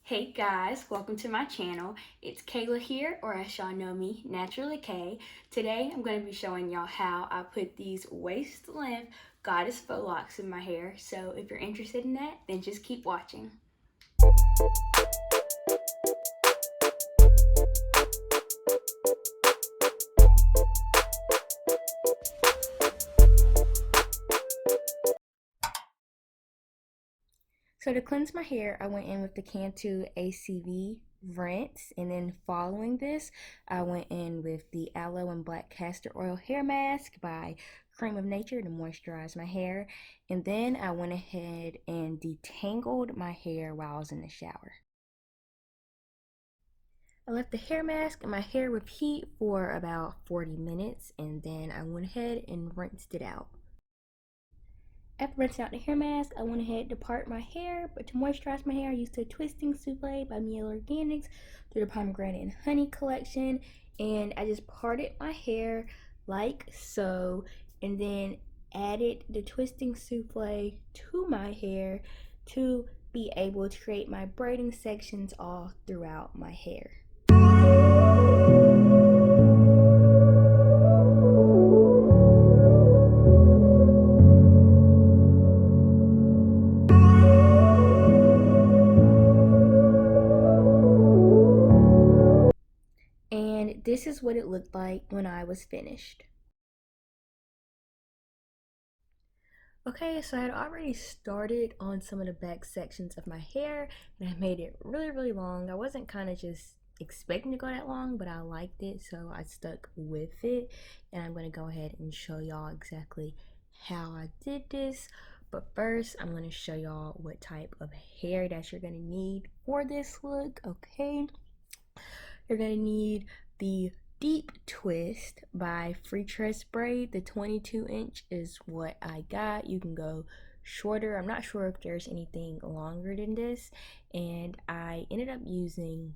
Hey guys, welcome to my channel. It's Kayla here, or as y'all know me, Naturally Kay. Today I'm going to be showing y'all how I put these waist length goddess faux locks in my hair. So if you're interested in that, then just keep watching. So to cleanse my hair, I went in with the Cantu ACV rinse, and then following this, I went in with the aloe and black castor oil hair mask by Cream of Nature to moisturize my hair, and then I went ahead and detangled my hair while I was in the shower. I left the hair mask and my hair repeat for about 40 minutes, and then I went ahead and rinsed it out. After rinsing out the hair mask, I went ahead to part my hair, but to moisturize my hair, I used the Twisting Souffle by Miele Organics through the Pomegranate and Honey collection, and I just parted my hair like so, and then added the Twisting Souffle to my hair to be able to create my braiding sections all throughout my hair. And this is what it looked like when I was finished. Okay, so I had already started on some of the back sections of my hair, and I made it really long. I wasn't kind of just expecting to go that long, but I liked it, so I stuck with it. And I'm going to go ahead and show y'all exactly how I did this. But first, I'm going to show y'all what type of hair that you're going to need for this look, okay? You're going to need the Deep Twist by Freetress braid. The 22-inch is what I got. You can go shorter. I'm not sure if there's anything longer than this, and I ended up using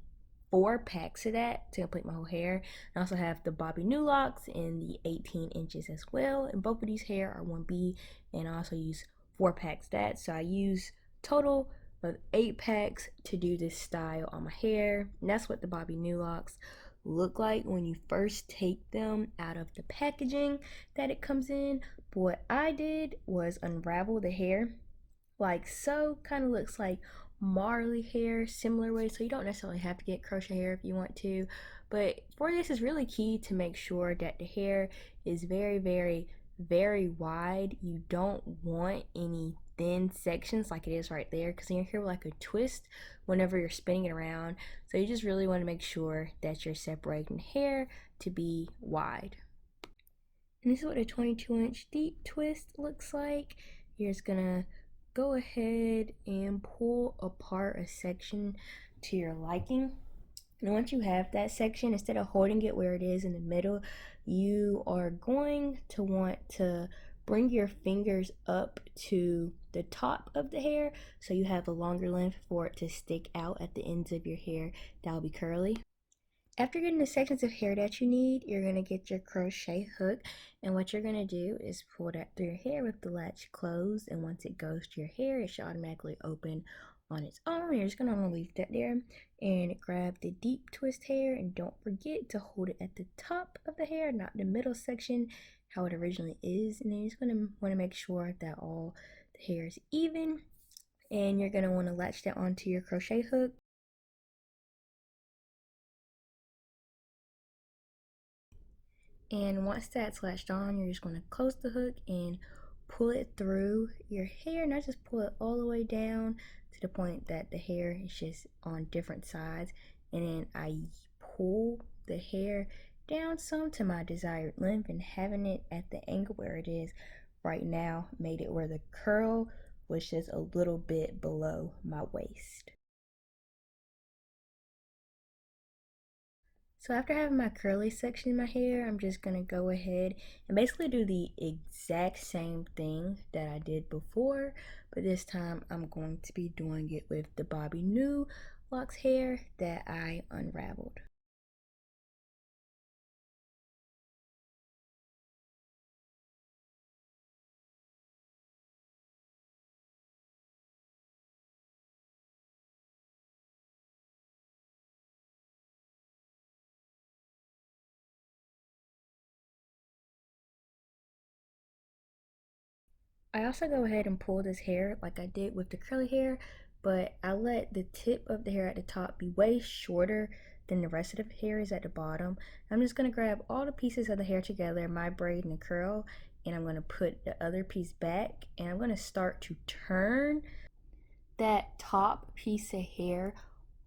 4 packs of that to complete my whole hair. I also have the bobbi new locks in the 18 inches as well, and both of these hair are 1B, and I also use 4 packs of that. So I use total of 8 packs to do this style on my hair, and that's what the bobbi new locks look like when you first take them out of the packaging that it comes in. But what I did was unravel the hair like so. Kind of looks like Marley hair, similar way, so you don't necessarily have to get crochet hair if you want to, but for this is really key to make sure that the hair is very wide. You don't want any thin sections like it is right there, because then your hair will like a twist whenever you're spinning it around. So you just really want to make sure that you're separating hair to be wide. And this is what a 22-inch deep twist looks like. You're just gonna go ahead and pull apart a section to your liking. And once you have that section, instead of holding it where it is in the middle, you are going to want to bring your fingers up to the top of the hair so you have a longer length for it to stick out at the ends of your hair that will be curly. After getting the sections of hair that you need, you're going to get your crochet hook, and what you're going to do is pull that through your hair with the latch closed, and once it goes to your hair, it should automatically open on its own. You're just going to leave that there and grab the deep twist hair, and don't forget to hold it at the top of the hair, not the middle section how it originally is. And then you're just going to want to make sure that all the hair is even, and you're going to want to latch that onto your crochet hook. And once that's latched on, you're just going to close the hook and pull it through your hair. Not just pull it all the way down to the point that the hair is just on different sides. And then I pull the hair down some to my desired length, and having it at the angle where it is right now made it where the curl was just a little bit below my waist. So after having my curly section in my hair, I'm just going to go ahead and basically do the exact same thing that I did before, but this time I'm going to be doing it with the bobbi new locks hair that I unraveled. I also go ahead and pull this hair like I did with the curly hair, but I let the tip of the hair at the top be way shorter than the rest of the hair is at the bottom. I'm just going to grab all the pieces of the hair together, my braid and the curl, and I'm going to put the other piece back, and I'm going to start to turn that top piece of hair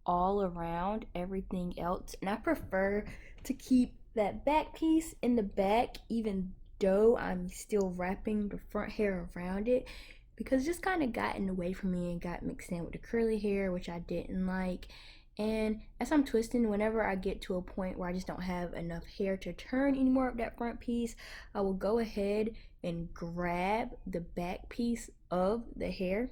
all around everything else. And I prefer to keep that back piece in the back even though I'm still wrapping the front hair around it, because it just kind of got in the way for me and got mixed in with the curly hair, which I didn't like. And as I'm twisting, whenever I get to a point where I just don't have enough hair to turn anymore of that front piece, I will go ahead and grab the back piece of the hair,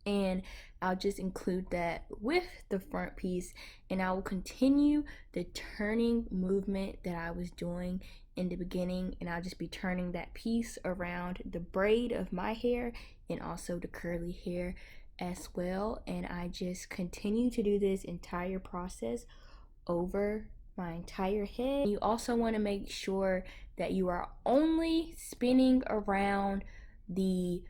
and I'll just include that with the front piece, and I will continue the turning movement that I was doing in the beginning, and I'll just be turning that piece around the braid of my hair and also the curly hair as well. And I just continue to do this entire process over my entire head. You also want to make sure that you are only spinning around the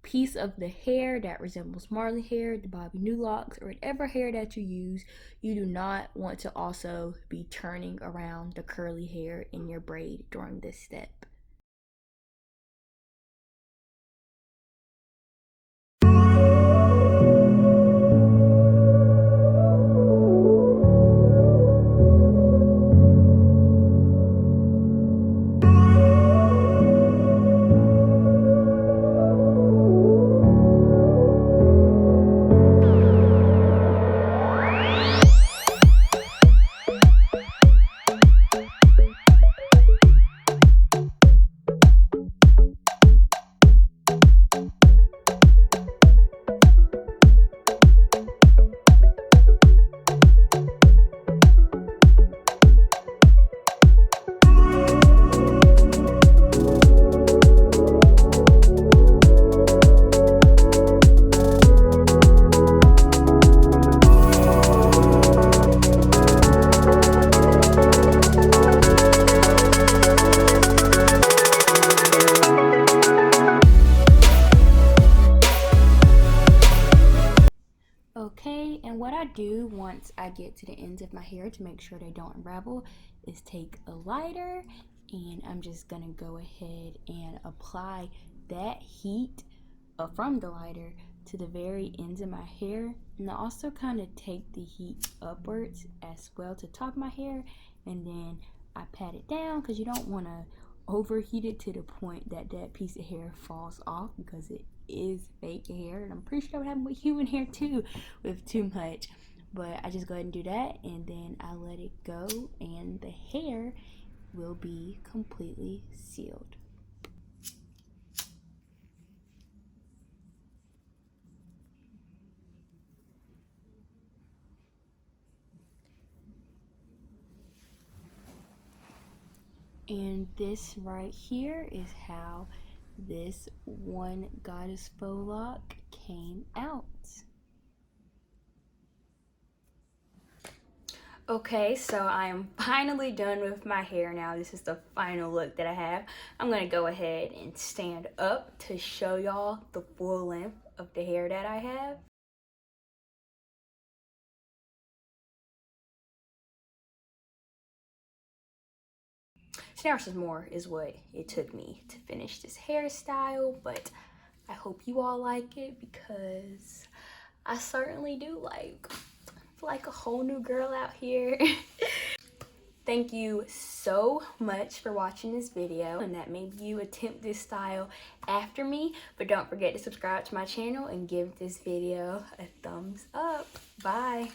piece of the hair that resembles Marley hair, the bobby new locks, or whatever hair that you use. You do not want to also be turning around the curly hair in your braid during this step. Okay, and what I do once I get to the ends of my hair to make sure they don't unravel is take a lighter, and I'm just gonna go ahead and apply that heat from the lighter to the very ends of my hair. And I also kind of take the heat upwards as well to top of my hair, and then I pat it down because you don't want to overheat it to the point that that piece of hair falls off, because it is fake hair, and I'm pretty sure that would happen with human hair too with too much. But I just go ahead and do that, and then I let it go, and the hair will be completely sealed. And this right here is how this one goddess faux lock came out. Okay, so I am finally done with my hair now. This is the final look that I have. I'm gonna go ahead and stand up to show y'all the full length of the hair that I have. 10 hours more is what it took me to finish this hairstyle, but I hope you all like it, because I certainly do like a whole new girl out here. Thank you so much for watching this video, and that maybe you attempt this style after me, but don't forget to subscribe to my channel and give this video a thumbs up. Bye.